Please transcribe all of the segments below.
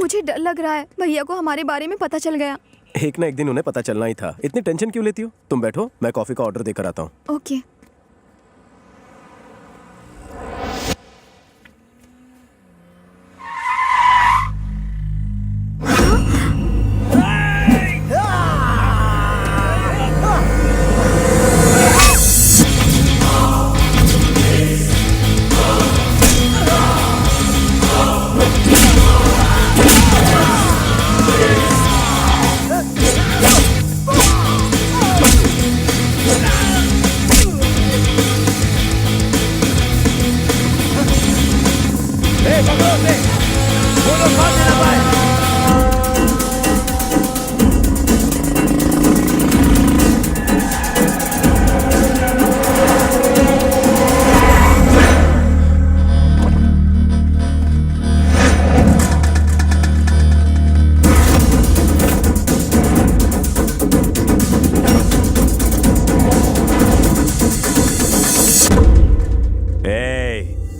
मुझे डर लग रहा है, भैया को हमारे बारे में पता चल गया। एक ना एक दिन उन्हें पता चलना ही था। इतनी टेंशन क्यों लेती हो? तुम बैठो, मैं कॉफी का ऑर्डर देकर आता हूँ। ओके।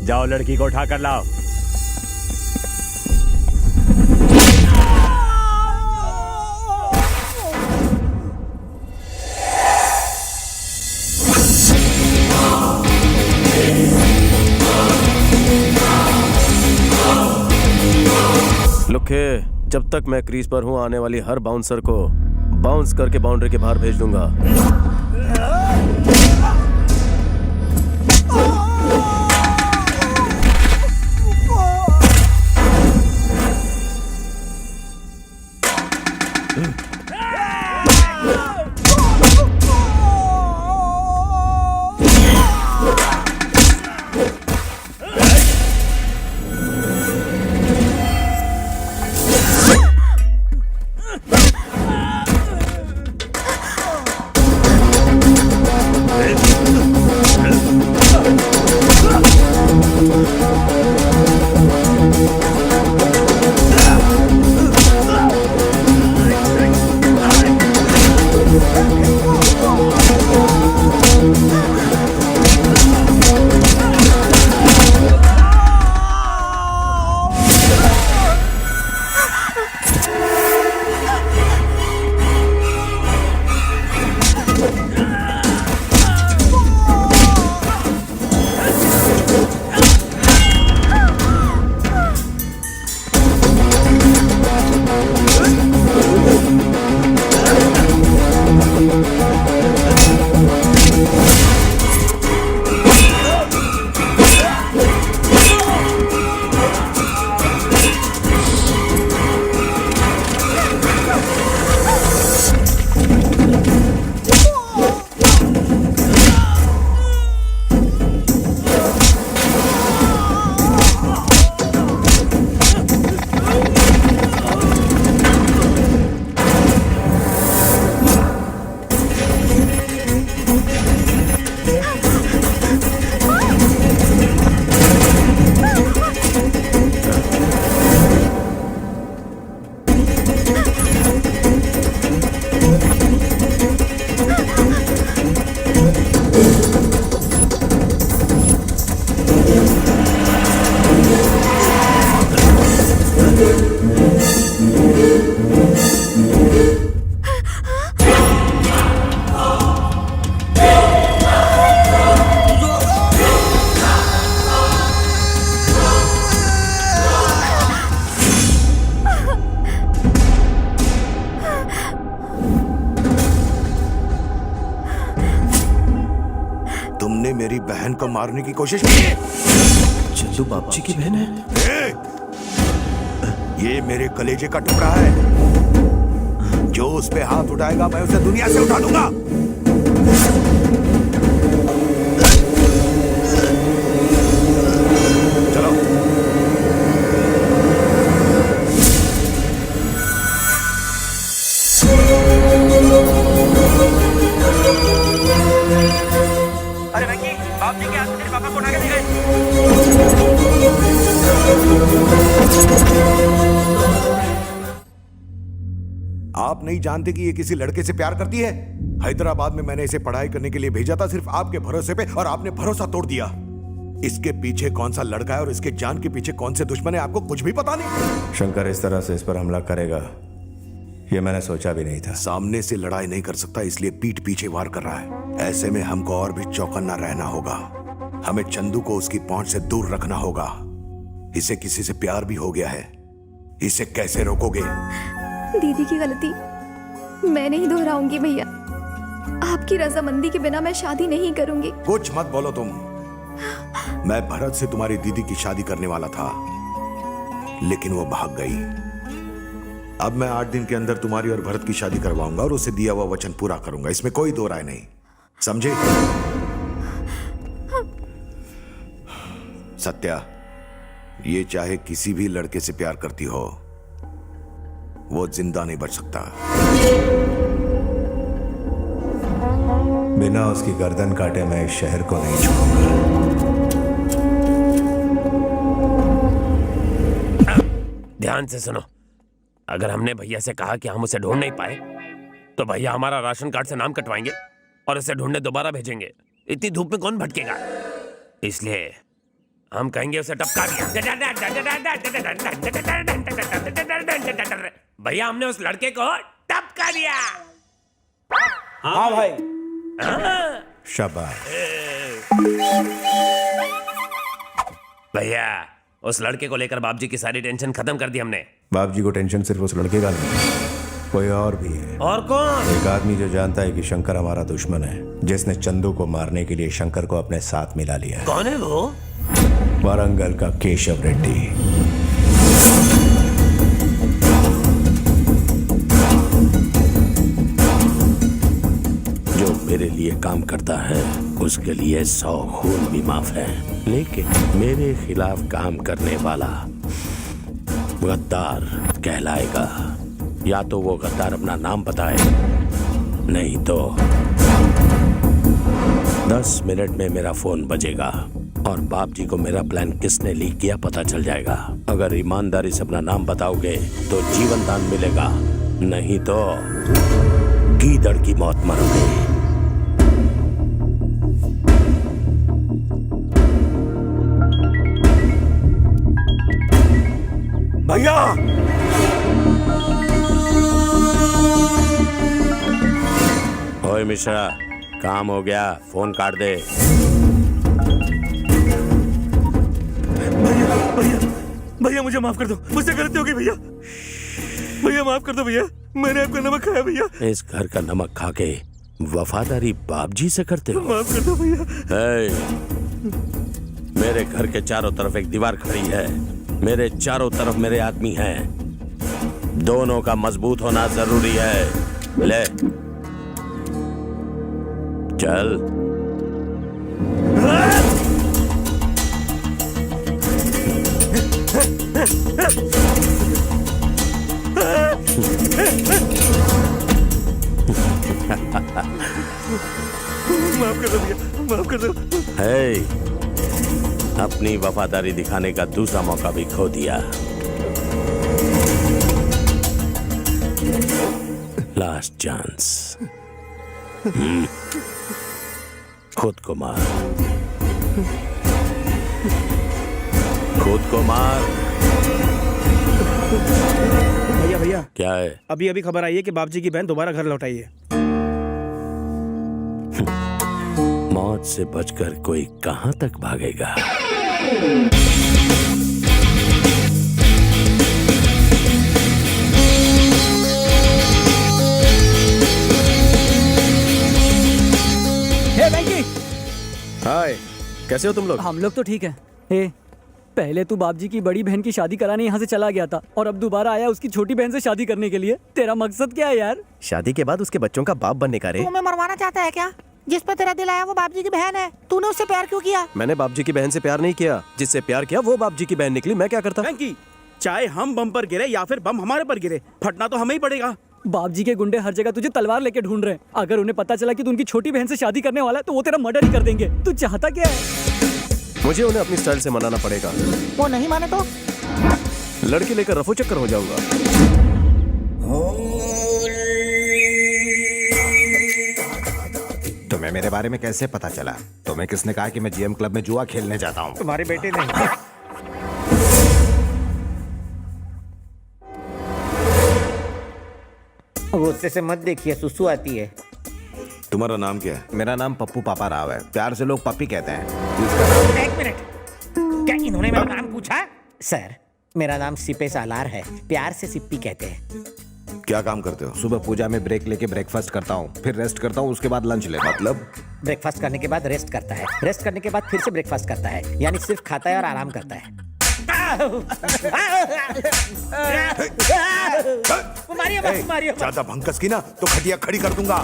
जाओ लड़की को उठा कर लाओ। लुखे, जब तक मैं क्रीज पर हूं आने वाली हर बाउंसर को बाउंस करके बाउंड्री के बाहर भेज दूंगा। मेरी बहन को मारने की कोशिश की। चंदू बाबूजी की बहन है? ये मेरे कलेजे का टुकड़ा है। जो उस पे हाथ उठाएगा मैं उसे दुनिया से उठा दूंगा। चलो। अरे वेंकी, बाबूजी के हाथ से तेरे पापा को उठा के दे गए। आप नहीं जानते कि ये किसी लड़के से प्यार करती है? हैदराबाद में मैंने इसे पढ़ाई करने के लिए भेजा था सिर्फ आपके भरोसे पे, और आपने भरोसा तोड़ दिया। इसके पीछे कौन सा लड़का है और इसके जान के पीछे कौन से दुश्मन है आपको कुछ भी पता नहीं। शंकर इस तरह से इस पर हमला करेगा ये मैंने सोचा भी नहीं था। सामने से लड़ाई नहीं कर सकता इसलिए पीठ पीछे वार कर रहा है। ऐसे में हमको और भी चौकन्ना रहना होगा। हमें चंदू को उसकी पहुंच से दूर रखना होगा। इसे किसी से प्यार भी हो गया है, इसे कैसे रोकोगे? दीदी की गलती मैं नहीं दोहराऊंगी भैया। आपकी रजामंदी के बिना मैं शादी नहीं करूंगी। कुछ मत बोलो तुम। मैं भरत से तुम्हारी दीदी की शादी करने वाला था, लेकिन वो भाग गई। अब मैं 8 दिन के अंदर तुम्हारी और भरत की शादी करवाऊंगा और उसे दिया हुआ वचन पूरा करूंगा। इसमें कोई दो राय नहीं, समझे? सत्या, ये चाहे किसी भी लड़के से प्यार करती हो, वो जिंदा नहीं बच सकता। बिना उसकी गर्दन काटे मैं इस शहर को नहीं छोड़ूंगा। ध्यान से सुनो, अगर हमने भैया से कहा कि हम उसे ढूंढ नहीं पाए तो भैया हमारा राशन कार्ड से नाम कटवाएंगे और उसे ढूंढने दोबारा भेजेंगे। इतनी धूप में कौन भटकेगा? इसलिए हम कहेंगे उसे टपका दिया। भैया हमने उस लड़के को टपका दिया। हाँ भाई। शाबाश। भैया उस लड़के को लेकर बाबूजी की सारी टेंशन खत्म कर दी हमने। बाप जी को टेंशन सिर्फ उस लड़के का नहीं, कोई और भी है। और कौन? एक आदमी जो जानता है कि शंकर हमारा दुश्मन है, जिसने चंदू को मारने के लिए शंकर को अपने साथ मिला लिया है। कौन है वो? वारंगल का केशव रेड्डी। जो मेरे लिए काम करता है उसके लिए 100 खून भी माफ है, लेकिन मेरे खिलाफ काम करने वाला गद्दार कहलाएगा। या तो वो गद्दार अपना नाम बताए, नहीं तो 10 मिनट में मेरा फोन बजेगा और बाप जी को मेरा प्लान किसने लीक किया पता चल जाएगा। अगर ईमानदारी से अपना नाम बताओगे तो जीवन दान मिलेगा, नहीं तो गीदड़ की मौत मरोगे। भैया ओए मिश्रा, काम हो गया, फोन काट दे। भैया मुझे माफ कर दो, मुझसे गलती हो गई भैया। भैया माफ कर दो भैया, मैंने आपका नमक खाया भैया। इस घर का नमक खा के वफादारी बाप जी से करते हो? माफ कर दो भैया। मेरे घर के चारों तरफ एक दीवार खड़ी है, मेरे चारों तरफ मेरे आदमी हैं, दोनों का मजबूत होना जरूरी है। ले चल। माफ कर दो भैया, माफ कर दो। अपनी वफादारी दिखाने का दूसरा मौका भी खो दिया। Last chance. खुद को मार, खुद को मार। भैया भैया क्या है? अभी अभी खबर आई है कि बाबूजी की बहन दोबारा घर लौट आई है। मौत से बचकर कोई कहां तक भागेगा? हे वेंकी। हाय, कैसे हो तुम लोग? हम लोग तो ठीक है। हे, पहले तू बाबजी की बड़ी बहन की शादी कराने यहाँ से चला गया था और अब दोबारा आया उसकी छोटी बहन से शादी करने के लिए। तेरा मकसद क्या है यार? शादी के बाद उसके बच्चों का बाप बनने का रे। तू हमें मरवाना चाहता है क्या? जिस पे तेरा दिल आया वो बाबजी की बहन है, तूने उससे प्यार क्यों किया? मैंने बाप जी की बहन से प्यार नहीं किया, जिससे प्यार किया वो बाप जी की बहन निकली। मैं क्या करता? वेंकी, चाहे हम बम पर गिरे या फिर बम हमारे पर गिरे, फटना तो हमें ही पड़ेगा। बाबजी के गुंडे हर जगह तुझे तलवार लेके ढूंढ रहे हैं। अगर उन्हें पता चला कि तू उनकी छोटी बहन से शादी करने वाला है तो वो तेरा मर्डर ही कर देंगे। तू चाहता क्या है? मुझे उन्हें अपनी स्टाइल से मनाना पड़ेगा। वो नहीं माने तो लड़की लेकर रफू चक्कर हो जाऊंगा। तुम्हें तुम्हें मेरे बारे में कैसे पता चला? तुम्हें किसने कहा कि मैं जीएम क्लब में जुआ खेलने जाता हूँ? तुम्हारे बेटे ने। गुस्से से मत देखिए, सुसु आती है। तुम्हारा नाम क्या है? मेरा नाम पप्पू पापा राव है, प्यार से लोग पप्पी कहते हैं। एक मिनट, क्या इन्होंने मेरा नाम पूछा? सर, मेरा नाम सिपे सालार है, प्यार से सिप्पी कहते हैं। क्या काम करते हो? सुबह पूजा में ब्रेक लेके ब्रेकफास्ट करता हूँ, फिर रेस्ट करता हूँ, उसके बाद लंच लेता हूँ। मतलब? ब्रेकफास्ट करने के बाद रेस्ट करता है, रेस्ट करने के बाद फिर से ब्रेकफास्ट करता है, यानी सिर्फ खाता है और आराम करता है। मारिए, ज्यादा भंकस की ना तो खटिया खड़ी कर दूंगा।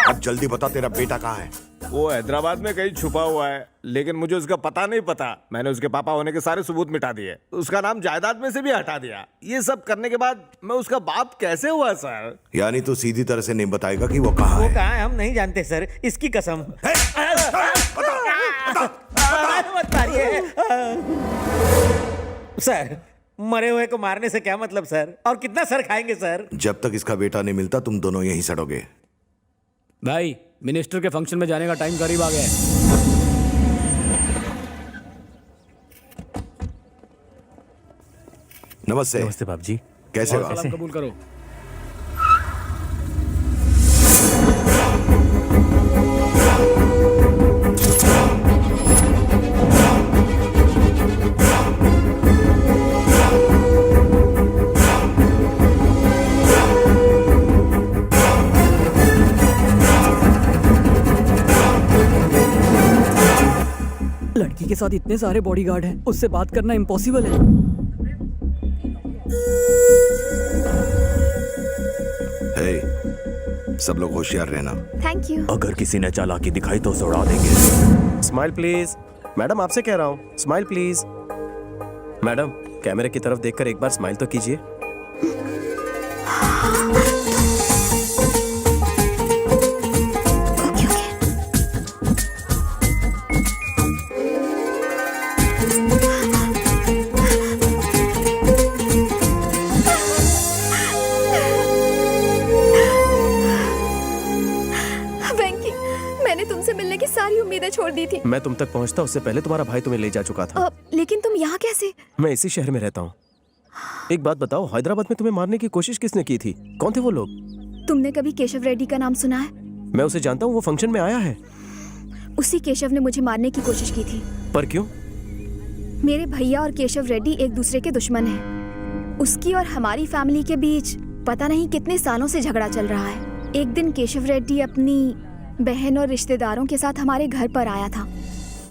अब जल्दी बता, तेरा बेटा कहाँ है? वो हैदराबाद में कहीं छुपा हुआ है, लेकिन मुझे उसका पता नहीं पता। मैंने उसके पापा होने के सारे सबूत मिटा दिए, उसका नाम जायदाद में से भी हटा दिया। ये सब करने के बाद मैं उसका बाप कैसे हुआ सर? यानी तू सीधी तरह से नहीं बताएगा कि वो कहाँ है? कहाँ है हम नहीं जानते सर, इसकी कसम। मत मारिए सर, मरे हुए को मारने से क्या मतलब सर, और कितना सर खाएंगे सर? जब तक इसका बेटा नहीं मिलता तुम दोनों यहीं सड़ोगे। भाई, मिनिस्टर के फंक्शन में जाने का टाइम करीब आ गया है। नमस्ते। नमस्ते बाप जी। कैसे हो? सलाम कबूल करो। लड़की के साथ इतने सारे बॉडीगार्ड हैं, उससे बात करना इम्पॉसिबल है। सब लोग होशियार रहना। Thank you. अगर किसी ने चालाकी दिखाई तो उसे उड़ा देंगे। Smile please. मैडम आपसे कह रहा हूँ, स्माइल प्लीज। मैडम, कैमरे की तरफ देखकर एक बार स्माइल तो कीजिए। छोड़ दी थी। मैं तुम तक पहुंचता उससे पहले तुम्हारा भाई तुम्हें ले जा चुका था। लेकिन तुम यहाँ कैसे? मैं इसी शहर में रहता हूँ। एक बात बताओ, हैदराबाद में तुम्हें मारने की कोशिश किसने की थी? कौन थे वो लोग? तुमने कभी केशव रेड्डी का नाम सुना है? मैं उसे जानता हूँ, वो फंक्शन में आया है। उसी केशव ने मुझे मारने की कोशिश की थी। पर क्यों? मेरे भैया और केशव रेड्डी एक दूसरे के दुश्मन हैं। उसकी और हमारी फैमिली के बीच पता नहीं कितने सालों से झगड़ा चल रहा है। एक दिन केशव रेड्डी अपनी बहन और रिश्तेदारों के साथ हमारे घर पर आया था।